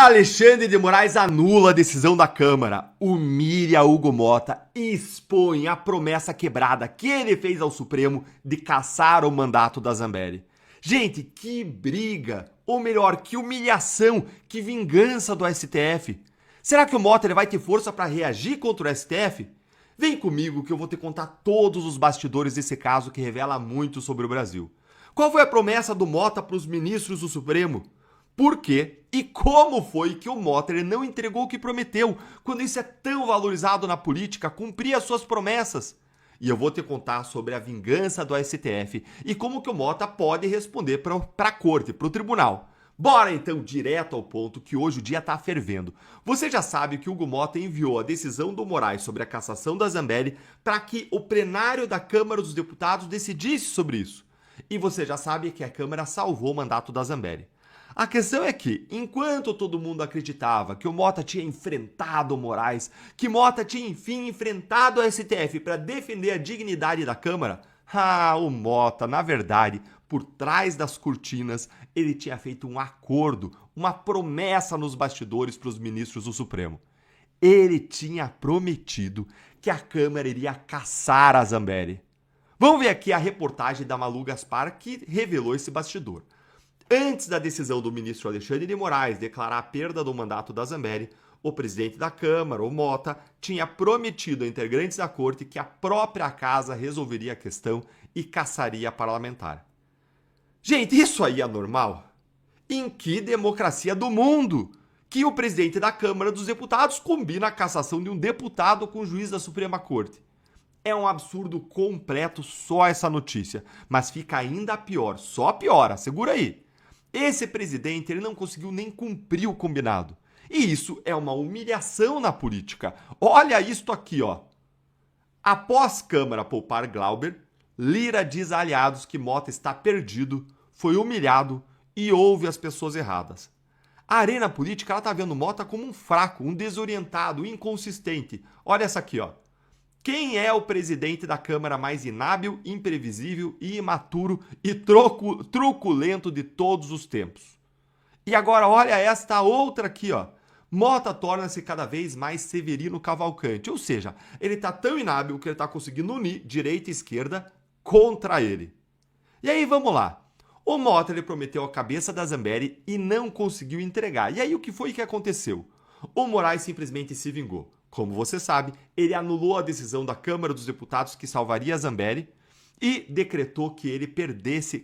Alexandre de Moraes anula a decisão da Câmara, humilha Hugo Motta e expõe a promessa quebrada que ele fez ao Supremo de cassar o mandato da Zambelli. Gente, que briga! Ou melhor, que humilhação, que vingança do STF. Será que o Motta ele vai ter força para reagir contra o STF? Vem comigo que eu vou te contar todos os bastidores desse caso que revela muito sobre o Brasil. Qual foi a promessa do Motta para os ministros do Supremo? Por quê e como foi que o Motta ele não entregou o que prometeu, quando isso é tão valorizado na política, cumprir as suas promessas? E eu vou te contar sobre a vingança do STF e como que o Motta pode responder para a corte, para o tribunal. Bora então direto ao ponto que hoje o dia tá fervendo. Você já sabe que Hugo Motta enviou a decisão do Moraes sobre a cassação da Zambelli para que o plenário da Câmara dos Deputados decidisse sobre isso. E você já sabe que a Câmara salvou o mandato da Zambelli. A questão é que, enquanto todo mundo acreditava que o Motta tinha enfrentado o Moraes, que Motta tinha enfim enfrentado o STF para defender a dignidade da Câmara, o Motta, na verdade, por trás das cortinas, ele tinha feito um acordo, uma promessa nos bastidores para os ministros do Supremo. Ele tinha prometido que a Câmara iria cassar a Zambelli. Vamos ver aqui a reportagem da Malu Gaspar que revelou esse bastidor. Antes da decisão do ministro Alexandre de Moraes declarar a perda do mandato da Zambelli, o presidente da Câmara, o Motta, tinha prometido a integrantes da corte que a própria casa resolveria a questão e cassaria a parlamentar. Gente, isso aí é normal? Em que democracia do mundo que o presidente da Câmara dos Deputados combina a cassação de um deputado com o juiz da Suprema Corte? É um absurdo completo só essa notícia, mas fica ainda pior, só piora, segura aí. Esse presidente ele não conseguiu nem cumprir o combinado. E isso é uma humilhação na política. Olha isto aqui, ó. Após Câmara poupar Glauber, Lira diz a aliados que Motta está perdido, foi humilhado e ouve as pessoas erradas. A arena política ela tá vendo Motta como um fraco, um desorientado, inconsistente. Olha essa aqui, ó. Quem é o presidente da Câmara mais inábil, imprevisível, imaturo e truculento de todos os tempos? E agora olha esta outra aqui, ó. Motta torna-se cada vez mais Severino Cavalcante, ou seja, ele está tão inábil que ele está conseguindo unir direita e esquerda contra ele. E aí vamos lá. O Motta ele prometeu a cabeça da Zambelli e não conseguiu entregar. E aí o que foi que aconteceu? O Moraes simplesmente se vingou. Como você sabe, ele anulou a decisão da Câmara dos Deputados que salvaria a Zambelli e decretou que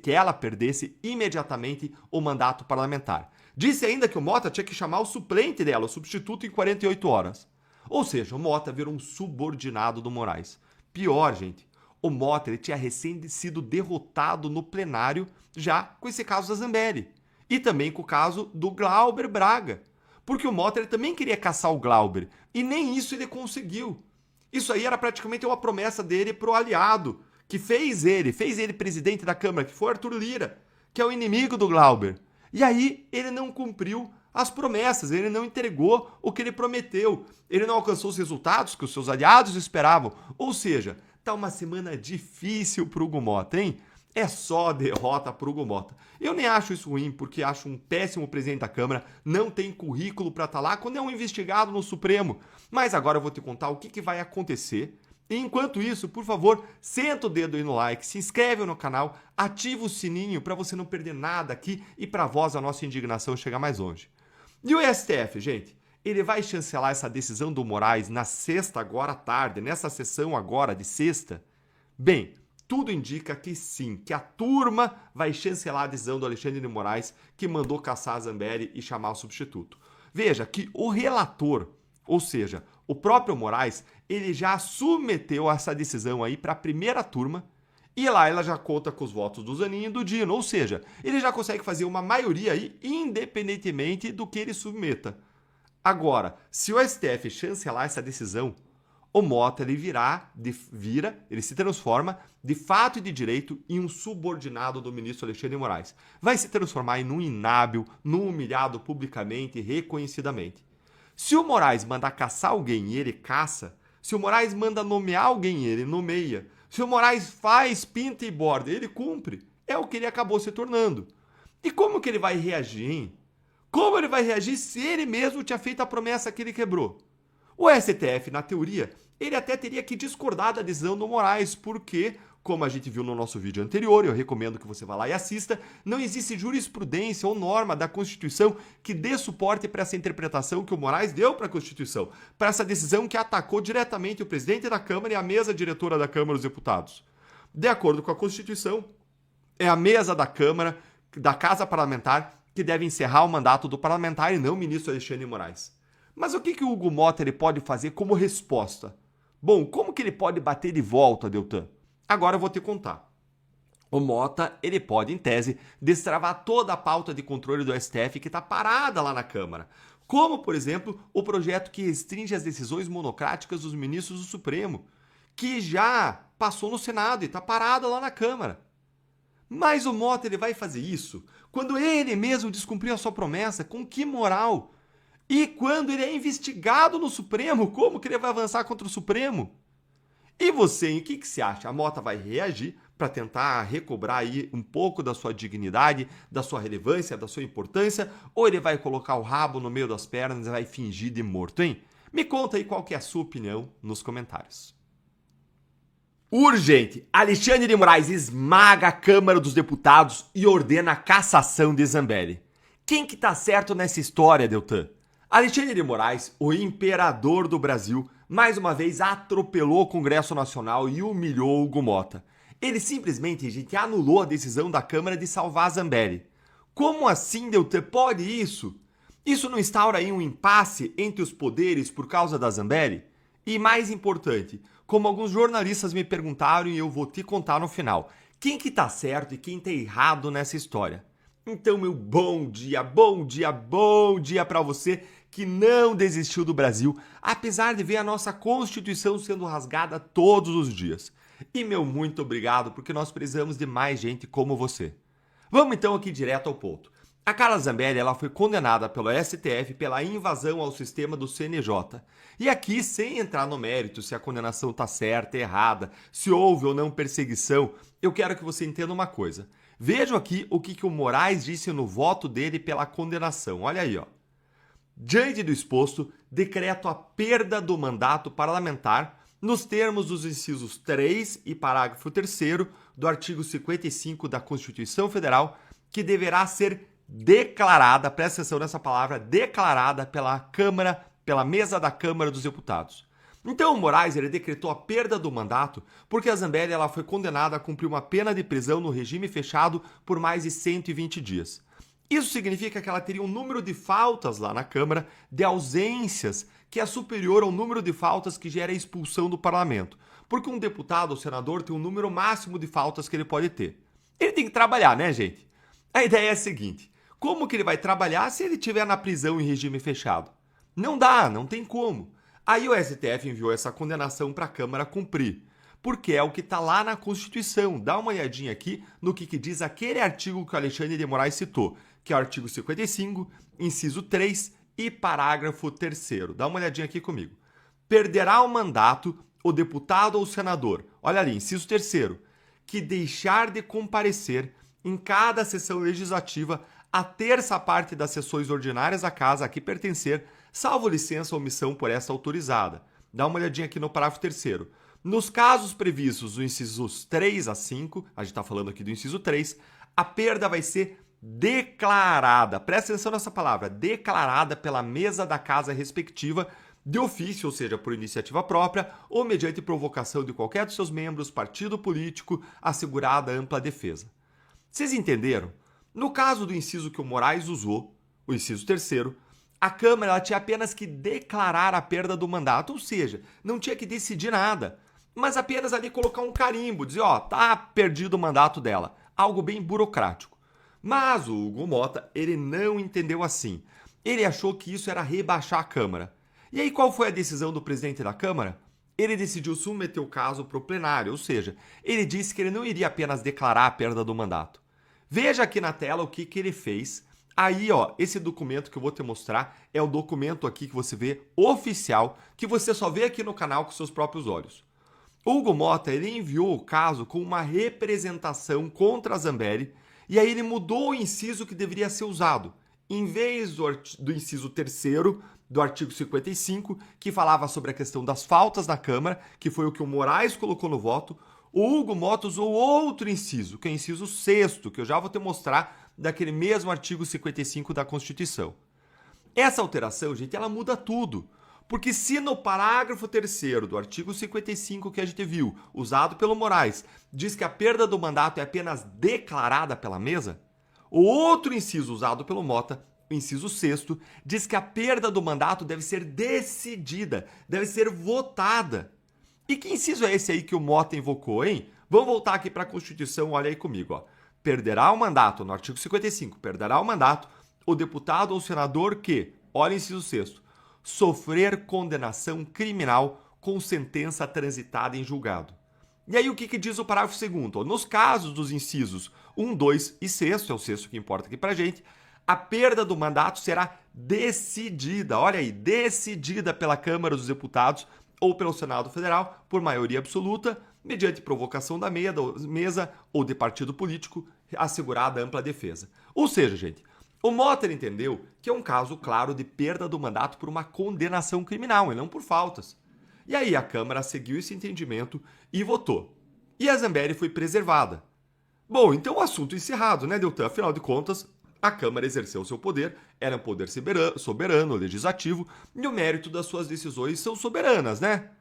ela perdesse imediatamente o mandato parlamentar. Disse ainda que o Motta tinha que chamar o suplente dela, o substituto, em 48 horas. Ou seja, o Motta virou um subordinado do Moraes. Pior, gente, o Motta ele tinha recém sido derrotado no plenário já com esse caso da Zambelli. E também com o caso do Glauber Braga. Porque o Motta ele também queria caçar o Glauber. E nem isso ele conseguiu. Isso aí era praticamente uma promessa dele pro aliado, que fez ele presidente da Câmara, que foi Arthur Lira, que é o inimigo do Glauber. E aí ele não cumpriu as promessas, ele não entregou o que ele prometeu. Ele não alcançou os resultados que os seus aliados esperavam. Ou seja, tá uma semana difícil pro Hugo Motta, hein? É só derrota pro Hugo Motta. Eu nem acho isso ruim, porque acho um péssimo presidente da Câmara, não tem currículo para estar lá quando é um investigado no Supremo. Mas agora eu vou te contar o que vai acontecer. E enquanto isso, por favor, senta o dedo aí no like, se inscreve no canal, ativa o sininho para você não perder nada aqui e para a voz da nossa indignação chegar mais longe. E o STF, gente? Ele vai chancelar essa decisão do Moraes na sexta, agora à tarde, nessa sessão agora de sexta? Bem, tudo indica que sim, que a turma vai chancelar a decisão do Alexandre de Moraes que mandou caçar a Zambelli e chamar o substituto. Veja que o relator, ou seja, o próprio Moraes, ele já submeteu essa decisão aí para a primeira turma e lá ela já conta com os votos do Zanin e do Dino, ou seja, ele já consegue fazer uma maioria aí independentemente do que ele submeta. Agora, se o STF chancelar essa decisão, o Motta ele se transforma de fato e de direito em um subordinado do ministro Alexandre de Moraes. Vai se transformar em um inábil, num humilhado publicamente e reconhecidamente. Se o Moraes mandar caçar alguém e ele caça, se o Moraes manda nomear alguém e ele nomeia, se o Moraes faz, pinta e borda, ele cumpre. É o que ele acabou se tornando. E como que ele vai reagir, hein? Como ele vai reagir se ele mesmo tinha feito a promessa que ele quebrou? O STF, na teoria, ele até teria que discordar da decisão do Moraes, porque, como a gente viu no nosso vídeo anterior, eu recomendo que você vá lá e assista, não existe jurisprudência ou norma da Constituição que dê suporte para essa interpretação que o Moraes deu para a Constituição, para essa decisão que atacou diretamente o presidente da Câmara e a mesa diretora da Câmara dos Deputados. De acordo com a Constituição, é a mesa da Câmara, da Casa Parlamentar, que deve encerrar o mandato do parlamentar e não o ministro Alexandre de Moraes. Mas o que o Hugo Motta ele pode fazer como resposta? Bom, como que ele pode bater de volta, Deltan? Agora eu vou te contar. O Motta, ele pode, em tese, destravar toda a pauta de controle do STF que está parada lá na Câmara. Como, por exemplo, o projeto que restringe as decisões monocráticas dos ministros do Supremo, que já passou no Senado e está parado lá na Câmara. Mas o Motta ele vai fazer isso quando ele mesmo descumpriu a sua promessa, com que moral? E quando ele é investigado no Supremo, como que ele vai avançar contra o Supremo? E você, o que você acha? A Motta vai reagir para tentar recobrar aí um pouco da sua dignidade, da sua relevância, da sua importância, ou ele vai colocar o rabo no meio das pernas e vai fingir de morto, hein? Me conta aí qual que é a sua opinião nos comentários. Urgente! Alexandre de Moraes esmaga a Câmara dos Deputados e ordena a cassação de Zambelli. Quem que tá certo nessa história, Deltan? Alexandre de Moraes, o imperador do Brasil, mais uma vez atropelou o Congresso Nacional e humilhou Hugo Motta. Ele simplesmente, gente, anulou a decisão da Câmara de salvar Zambelli. Como assim, Deltan? Pode isso? Isso não instaura aí um impasse entre os poderes por causa da Zambelli? E mais importante, como alguns jornalistas me perguntaram e eu vou te contar no final, quem que tá certo e quem tá errado nessa história? Então, meu bom dia para você que não desistiu do Brasil, apesar de ver a nossa Constituição sendo rasgada todos os dias. E meu muito obrigado, porque nós precisamos de mais gente como você. Vamos então aqui direto ao ponto. A Carla Zambelli ela foi condenada pelo STF pela invasão ao sistema do CNJ. E aqui, sem entrar no mérito se a condenação está certa, errada, se houve ou não perseguição, eu quero que você entenda uma coisa. Vejam aqui o que o Moraes disse no voto dele pela condenação. Olha aí, ó. Diante do exposto, decreto a perda do mandato parlamentar nos termos dos incisos 3 e parágrafo 3º do artigo 55 da Constituição Federal, que deverá ser declarada, presta atenção nessa palavra, declarada pela Câmara, pela mesa da Câmara dos Deputados. Então o Moraes ele decretou a perda do mandato porque a Zambelli ela foi condenada a cumprir uma pena de prisão no regime fechado por mais de 120 dias. Isso significa que ela teria um número de faltas lá na Câmara, de ausências, que é superior ao número de faltas que gera a expulsão do parlamento. Porque um deputado ou senador tem um número máximo de faltas que ele pode ter. Ele tem que trabalhar, né, gente? A ideia é a seguinte: como que ele vai trabalhar se ele estiver na prisão em regime fechado? Não dá, não tem como. Aí o STF enviou essa condenação para a Câmara cumprir, porque é o que está lá na Constituição. Dá uma olhadinha aqui no que diz aquele artigo que o Alexandre de Moraes citou, que é o artigo 55, inciso 3 e parágrafo 3º. Dá uma olhadinha aqui comigo. Perderá o mandato o deputado ou senador, olha ali, inciso 3º, que deixar de comparecer em cada sessão legislativa a terça parte das sessões ordinárias da Casa a que pertencer, salvo licença ou omissão por esta autorizada. Dá uma olhadinha aqui no parágrafo 3º. Nos casos previstos dos incisos 3 a 5, a gente está falando aqui do inciso 3, a perda vai ser declarada, presta atenção nessa palavra, declarada pela mesa da Casa respectiva, de ofício, ou seja, por iniciativa própria, ou mediante provocação de qualquer dos seus membros, partido político, assegurada ampla defesa. Vocês entenderam? No caso do inciso que o Moraes usou, o inciso 3º, a Câmara ela tinha apenas que declarar a perda do mandato, ou seja, não tinha que decidir nada, mas apenas ali colocar um carimbo, dizer, ó, tá perdido o mandato dela, algo bem burocrático. Mas o Hugo Motta, ele não entendeu assim. Ele achou que isso era rebaixar a Câmara. E aí qual foi a decisão do presidente da Câmara? Ele decidiu submeter o caso para o plenário, ou seja, ele disse que ele não iria apenas declarar a perda do mandato. Veja aqui na tela o que ele fez. Aí, ó, esse documento que eu vou te mostrar é o documento aqui que você vê oficial, que você só vê aqui no canal com seus próprios olhos. O Hugo Motta, ele enviou o caso com uma representação contra a Zambelli, e aí ele mudou o inciso que deveria ser usado. em vez do inciso 3º do artigo 55, que falava sobre a questão das faltas na Câmara, que foi o que o Moraes colocou no voto, o Hugo Mota usou outro inciso, que é o inciso 6º, que eu já vou te mostrar daquele mesmo artigo 55 da Constituição. Essa alteração, gente, ela muda tudo. Porque se no parágrafo 3º do artigo 55 que a gente viu, usado pelo Moraes, diz que a perda do mandato é apenas declarada pela mesa, o outro inciso usado pelo Mota, o inciso 6º, diz que a perda do mandato deve ser decidida, deve ser votada. E que inciso é esse aí que o Mota invocou, hein? Vamos voltar aqui para a Constituição, olha aí comigo, ó. Perderá o mandato, no artigo 55, perderá o mandato o deputado ou senador que, olha o inciso 6º, sofrer condenação criminal com sentença transitada em julgado. E aí o que diz o parágrafo 2º? Nos casos dos incisos 1, 2 e 6º, é o 6º que importa aqui pra gente, a perda do mandato será decidida, olha aí, decidida pela Câmara dos Deputados ou pelo Senado Federal por maioria absoluta, mediante provocação da mesa ou de partido político, assegurada ampla defesa. Ou seja, gente, o Mota entendeu que é um caso claro de perda do mandato por uma condenação criminal e não por faltas. E aí a Câmara seguiu esse entendimento e votou. E a Zambelli foi preservada. Bom, então o assunto encerrado, né, Deltan? Afinal de contas, a Câmara exerceu seu poder, era um poder soberano, legislativo, e o mérito das suas decisões são soberanas, né?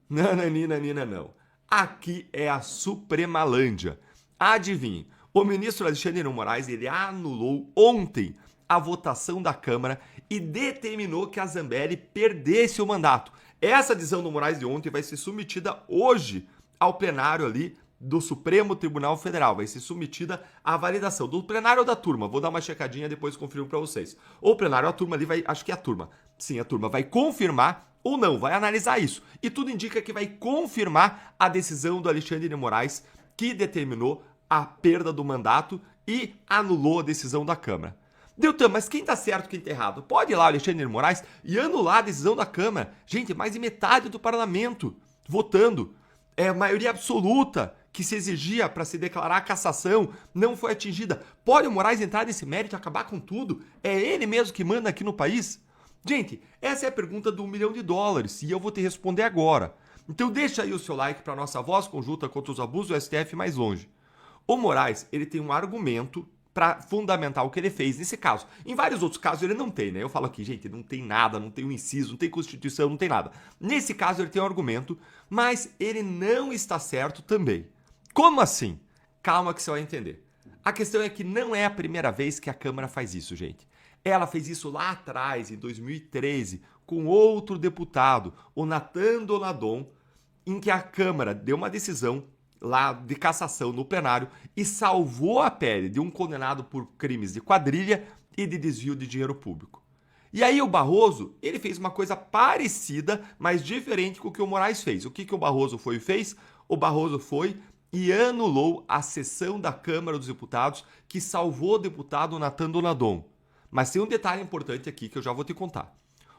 Nananina, não. Aqui é a Supremalândia. Adivinhe, o ministro Alexandre de Moraes ele anulou ontem a votação da Câmara e determinou que a Zambelli perdesse o mandato. Essa decisão do Moraes de ontem vai ser submetida hoje ao plenário ali do Supremo Tribunal Federal. Vai ser submetida à validação do plenário ou da turma. Vou dar uma checadinha depois confirmo para vocês. Ou o plenário, a turma ali vai... Acho que é a turma. Sim, a turma vai confirmar ou não, vai analisar isso. E tudo indica que vai confirmar a decisão do Alexandre de Moraes que determinou a perda do mandato e anulou a decisão da Câmara. Deltan, mas quem tá certo e quem tá errado? Pode ir lá, Alexandre de Moraes, e anular a decisão da Câmara. Gente, mais de metade do parlamento votando. É a maioria absoluta que se exigia para se declarar a cassação não foi atingida. Pode o Moraes entrar nesse mérito e acabar com tudo? É ele mesmo que manda aqui no país? Gente, essa é a pergunta do $1 milhão e eu vou te responder agora. Então deixa aí o seu like para nossa voz conjunta contra os abusos do STF mais longe. O Moraes, ele tem um argumento para fundamentar o que ele fez nesse caso. Em vários outros casos ele não tem, né? Eu falo aqui, gente, não tem nada, não tem um inciso, não tem Constituição, não tem nada. Nesse caso ele tem um argumento, mas ele não está certo também. Como assim? Calma que você vai entender. A questão é que não é a primeira vez que a Câmara faz isso, gente. Ela fez isso lá atrás, em 2013, com outro deputado, o Natan Donadon, em que a Câmara deu uma decisão lá de cassação no plenário e salvou a pele de um condenado por crimes de quadrilha e de desvio de dinheiro público. E aí o Barroso, ele fez uma coisa parecida, mas diferente com o que o Moraes fez. O que o Barroso foi e fez? O Barroso foi e anulou a sessão da Câmara dos Deputados que salvou o deputado Natan Donadon. Mas tem um detalhe importante aqui que eu já vou te contar.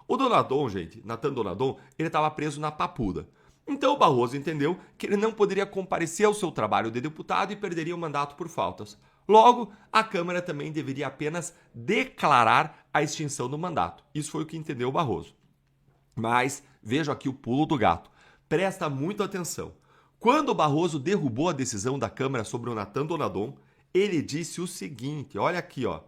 O Donadon, gente, Natan Donadon, ele estava preso na Papuda. Então o Barroso entendeu que ele não poderia comparecer ao seu trabalho de deputado e perderia o mandato por faltas. Logo, a Câmara também deveria apenas declarar a extinção do mandato. Isso foi o que entendeu o Barroso. Mas veja aqui o pulo do gato. Presta muita atenção. Quando o Barroso derrubou a decisão da Câmara sobre o Natan Donadon, ele disse o seguinte, olha aqui, ó,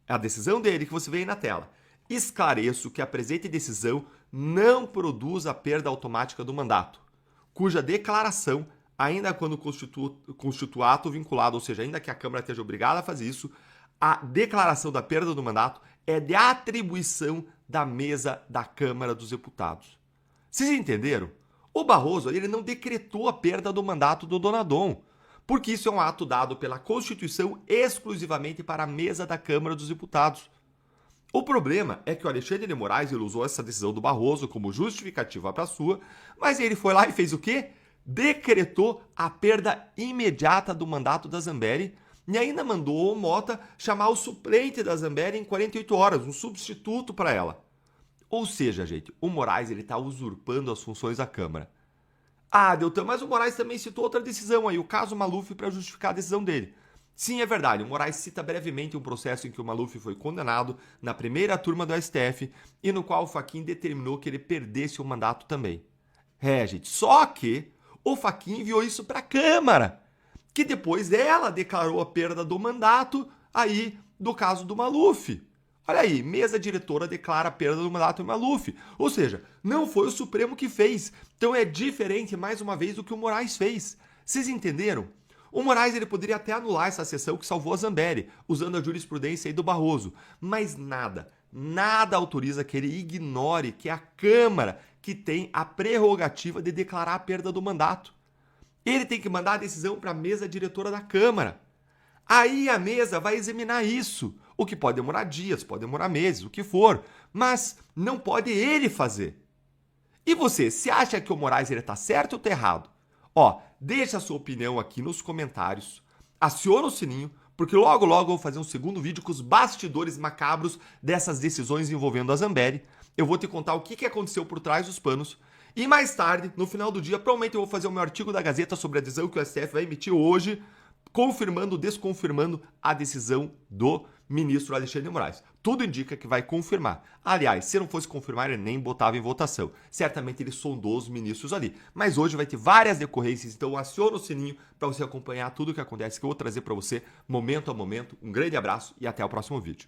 a decisão dele que você vê aí na tela. Esclareço que a presente decisão não produz a perda automática do mandato, cuja declaração, ainda quando constitua ato vinculado, ou seja, ainda que a Câmara esteja obrigada a fazer isso, a declaração da perda do mandato é de atribuição da mesa da Câmara dos Deputados. Vocês entenderam? O Barroso ele não decretou a perda do mandato do Donadon, porque isso é um ato dado pela Constituição exclusivamente para a mesa da Câmara dos Deputados. O problema é que o Alexandre de Moraes ele usou essa decisão do Barroso como justificativa para a sua, mas ele foi lá e fez o quê? Decretou a perda imediata do mandato da Zambelli e ainda mandou o Mota chamar o suplente da Zambelli em 48 horas, um substituto para ela. Ou seja, gente, o Moraes ele está usurpando as funções da Câmara. Ah, Deltan, mas o Moraes também citou outra decisão aí, o caso Maluf, para justificar a decisão dele. Sim, é verdade, o Moraes cita brevemente um processo em que o Maluf foi condenado na primeira turma do STF e no qual o Fachin determinou que ele perdesse o mandato também. Gente, só que o Fachin enviou isso para a Câmara, que depois ela declarou a perda do mandato aí do caso do Maluf. Olha aí, mesa diretora declara a perda do mandato do Maluf. Ou seja, não foi o Supremo que fez. Então é diferente, mais uma vez, do que o Moraes fez. Vocês entenderam? O Moraes ele poderia até anular essa sessão que salvou a Zambelli, usando a jurisprudência aí do Barroso. Mas nada autoriza que ele ignore que é a Câmara que tem a prerrogativa de declarar a perda do mandato. Ele tem que mandar a decisão para a mesa diretora da Câmara. Aí a mesa vai examinar isso, o que pode demorar dias, pode demorar meses, o que for, mas não pode ele fazer. E você, se acha que o Moraes está certo ou está errado? Deixa a sua opinião aqui nos comentários, aciona o sininho, porque logo eu vou fazer um segundo vídeo com os bastidores macabros dessas decisões envolvendo a Zambelli. Eu vou te contar o que aconteceu por trás dos panos. E mais tarde, no final do dia, provavelmente eu vou fazer o meu artigo da Gazeta sobre a decisão que o STF vai emitir hoje, confirmando ou desconfirmando a decisão do ministro Alexandre de Moraes. Tudo indica que vai confirmar. Aliás, se não fosse confirmar, ele nem botava em votação. Certamente ele sondou os ministros ali. Mas hoje vai ter várias decorrências, então aciona o sininho para você acompanhar tudo o que acontece, que eu vou trazer para você momento a momento. Um grande abraço e até o próximo vídeo.